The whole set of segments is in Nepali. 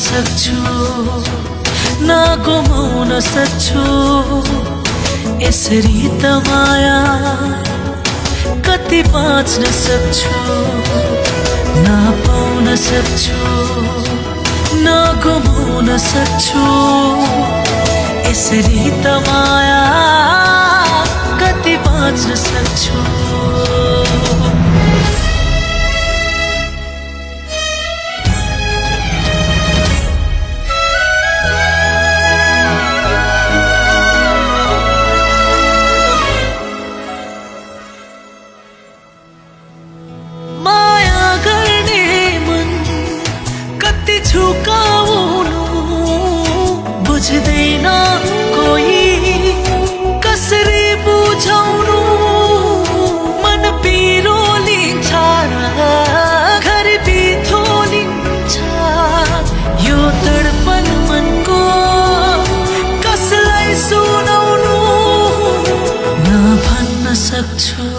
सक्छु न गुमाउन सक्छु यसरी त माया कति बाँच्न सक्छु न पाउन सक्छु न गुमाउन सक्छु यसरी त माया कति बाँच्न सक्छु झुकाउनु बुझ्दैन कोही कसरी बुझाउनु मन पिरो लिन्छ घर बिथोलिन्छ यो तडपन मनको कसलाई सुनाउनु न भन्न सक्छु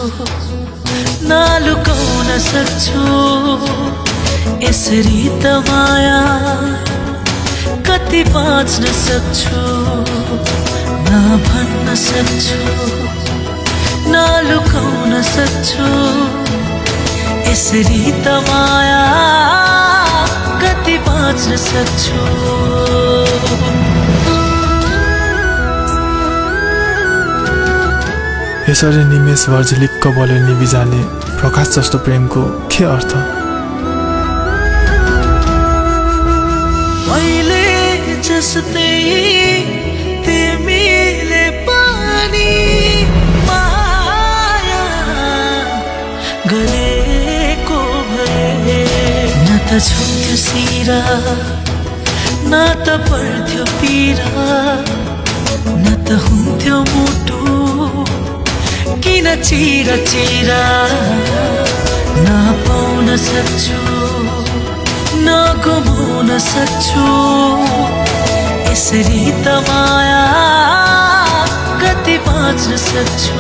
न लुकाउन सक्छु यसरी त माया कति बाँच्न सक्छु न भन्न सक्छु न लुकाउन सक्छु यसरी त माया कति बाँच्न सक्छु यसरी निमेषभर झिलिक्क बल्यो निभिजाने प्रकाश जस्तो प्रेमको के अर्थ मैले जस्तै तिमीले पनि माया गरेको भए न त छुन्थ्यो सिरा न त पर्थ्यो पीरा न त हुन्थ्यो मुटु किन चिरा चिरा न पाउन सक्छु न गुमाउन सक्छु यसरी त माया कति बाँच्न सक्छु